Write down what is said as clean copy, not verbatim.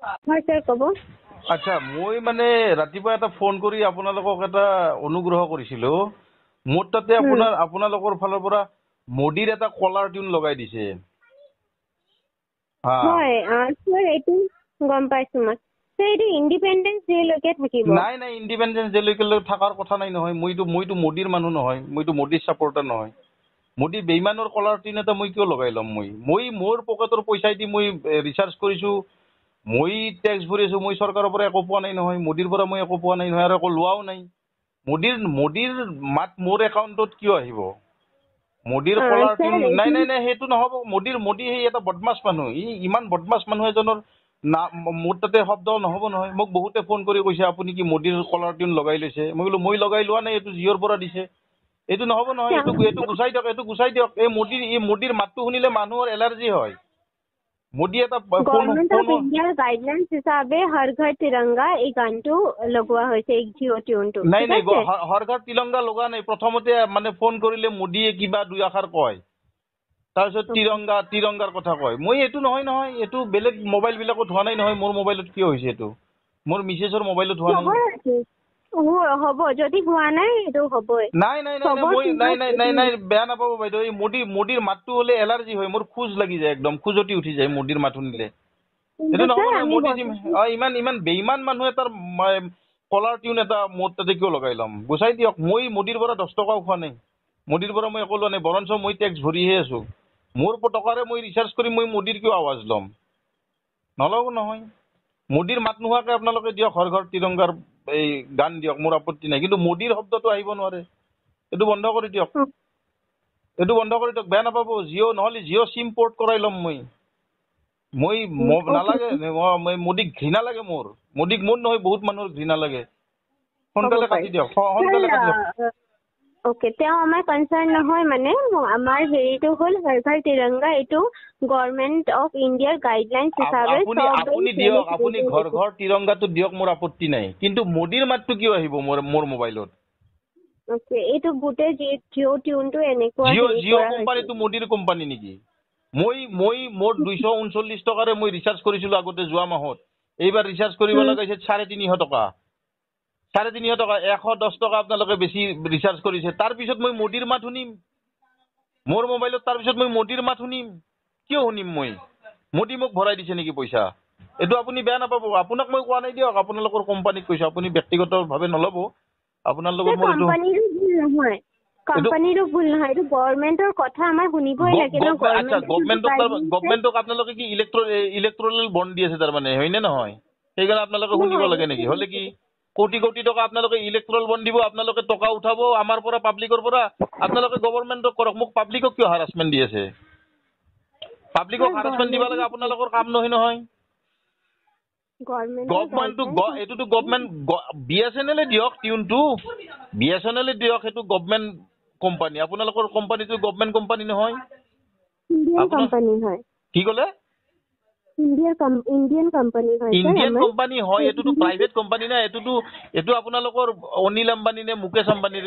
হয় স্যাৰ কব। আচ্ছা মই মানে ৰাতিপুৱা এটা ফোন কৰি আপোনালোকক এটা অনুগ্ৰহ কৰিছিলো। মোৰ তাতে আপোনালোকৰ ফালৰ পৰা মোদীৰ এটা কলাৰ টিউন লগাই দিছে। হয় স্যার এইটো গম পাইছো মই। স্যার এইটো ইন্ডিপেন্ডেন্স ডে লৈকে থাকিব। নাই নাই ইণ্ডিপেণ্ডেন্স ডে লৈকে থকাৰ কথা নাই নহয়। মইতো মোদীৰ মানুহ নহয়, মইতো মোদীৰ ছাপৰ্টাৰ নহয়। মোদী বেইমানৰ কলাৰ টিউন এটা মই কিয় লগাই ল'ম? মই মোৰ পকেটৰ পইচাই দি মই ৰিচাৰ্জ কৰিছো, মই টেক্স ভৰিছো, মই চৰকাৰৰ পৰা একো পোৱা নাই নহয়, মোদীৰ পৰা মই একো পোৱা নাই নহয়, আৰু একো লোৱাও নাই। মোদীৰ মাত মোৰ একাউণ্টত কিয় আহিব? মোদীৰ কলাৰ টিউন নাই নাই নাই, সেইটো নহ'ব। মোদী সেই এটা বদমাছ মানুহ। ইমান বদমাছ মানুহ এজনৰ মোৰ তাতে শব্দ নহ'ব নহয়। মোক বহুতে ফোন কৰি কৈছে আপুনি কি মোদীৰ কলাৰ টিউন লগাই লৈছে? মই বোলো মই লগাই লোৱা নাই, এইটো জিঅ'ৰ পৰা দিছে। এইটো নহ'ব নহয়, এইটো গুচাই দিয়ক। এই মোদীৰ মাতটো শুনিলে মানুহৰ এলাৰ্জি হয়। মোদী এটা গভৰ্ণমেণ্ট অফ ইণ্ডিয়াৰ গাইডলাইনছ হিচাপে হৰ ঘৰ তিৰংগা এই গানটো লগোৱা হৈছে, এই জিঅ' টিউনটো। নাই নাই, হৰ ঘৰ তিৰংগা লগোৱা নাই। প্ৰথমতে মানে ফোন কৰিলে মোদীয়ে কিবা দুই আষাৰ কয়, তাৰপিছত তিৰংগাৰ কথা কয়। মই এইটো নহয়, এইটো বেলেগ মোবাইল বিলাকত হোৱা নাই নহয়। মোৰ মোবাইলত কিয় হৈছে এইটো? মোৰ মিছেছৰ মোবাইলত হোৱা নাই। হ'ব, যদি হোৱা নাই এইটো হ'বই। নাই, বেয়া নাপাব বাইদেউ। এই মোদীৰ মাতটো হ'লে এলাৰ্জি হয়, মোৰ খোজ লাগি যায়, একদম খোজতি উঠি যায় মোদীৰ মাত শুনিলে। এইটো নহ'ব নহয়। মোদী ইমান বেইমান মানুহ এটাৰ কলাৰ টিউন এটা মোৰ তাতে কিয় লগাই ল'ম? গুচাই দিয়ক। মই মোদীৰ পৰা 10 টকাও খোৱা নাই, মোদীৰ পৰা মই একো লোৱা নাই, বৰঞ্চ মই টেক্স ভৰিহে আছো। মোৰ টকাৰে মই ৰিচাৰ্জ কৰি মই মোদীৰ কিয় আৱাজ ল'ম? নল'ব নহয়। মোদীৰ মাত নোহোৱাকে আপোনালোকে দিয়ক, হৰ ঘৰ তিৰংগাৰ এই গান দিয়ক, মোৰ আপত্তি নাই। কিন্তু মোদীৰ শব্দটো আহিব নোৱাৰে। এইটো বন্ধ কৰি দিয়ক। বেয়া নাপাব। নহ'লে জিঅ' চিম পৰ্ট কৰাই ল'ম মই। নালাগে, মোদীক ঘৃণা লাগে মোৰ। মোদীক মোৰ নহয়, বহুত মানুহৰ ঘৃণা লাগে। সোনকালে কাটি দিয়ক। অ'কে, তেওঁ আমাৰ কনচাৰ্ণ নহয়। মানে আমাৰ হেৰিটো হ'ল হৰ ঘৰ তিৰংগা, এইটো গভৰ্ণমেণ্ট অফ ইণ্ডিয়াৰ গাইডলাইনছ হিচাপে আপুনি দিয়ক, আপুনি ঘৰ ঘৰ তিৰংগাটো দিয়ক, মোৰ আপত্তি নাই। কিন্তু মোদীৰ মাতটো কিয় আহিব মোৰ মোবাইলত? অ'কে, এইটো গোটেই জিঅ' টিউনটো এনেকুৱা। জিঅ' কোম্পানীটো মোদীৰ কোম্পানী নেকি? মোৰ 239 টকাৰে মই ৰিচাৰ্জ কৰিছিলো আগতে যোৱা মাহত। এইবাৰ ৰিচাৰ্জ কৰিব লগাইছে 350 টকা। 350 টকা, 110 টকা আপোনালোকে বেছি ৰিচাৰ্জ কৰিছে। তাৰপিছত মই মোদীৰ মাত শুনিম মোৰ মোবাইলত? তাৰপিছত মই মোদীৰ মাত শুনিম? কিয় শুনিম মই? মোদী মোক ভৰাই দিছে নেকি পইচা? এইটো আপুনি বেয়া নাপাব। আপোনাক মই কোৱা নাই দিয়ক, আপোনালোকৰ কোম্পানীক কৈছো। আপুনি ব্যক্তিগতভাৱে নল'ব। আপোনাৰ লগত মোৰ এইটো কোম্পানীৰো ভুল নহয়, এইটো গভৰ্ণমেণ্টৰ কথা আমাৰ শুনিবই লাগে ন। আচ্ছা, গভৰ্ণমেণ্টক আপোনালোকে কি ইলেক্ট্ৰল বণ্ড দি আছে তাৰমানে, হয়নে নহয়? সেইকাৰণে আপোনালোকে শুনিব লাগে নেকি? হ'লে কি কোটি কোটি টকা আপোনালোকে ইলেক্ট্ৰল বণ্ড দিব, আপোনালোকে টকা উঠাব আমাৰ পৰা, পাব্লিকৰ পৰা। আপোনালোকে গভৰ্ণমেণ্টক কৰক। মোক পাব্লিকক কিয় হাৰাচমেণ্ট দি আছে? পাব্লিকক হাৰাচমেণ্ট দিব লাগে আপোনালোকৰ কাম নহয়। এইটোতো গভৰ্ণমেণ্ট BSNL দিয়ক টিউনটো, BSNL দিয়ক। সেইটো গভৰ্ণমেণ্ট কোম্পানী। আপোনালোকৰ কোম্পানীটো গভৰ্ণমেণ্ট কোম্পানী নহয়। কি ক'লে? ইণ্ডিয়ান কোম্পানী হয়। এইটোতো প্ৰাইভেট কোম্পানী না। এইটো আপোনালোকৰ অনিল আম্বানী নে মুকেশ আম্বানীৰ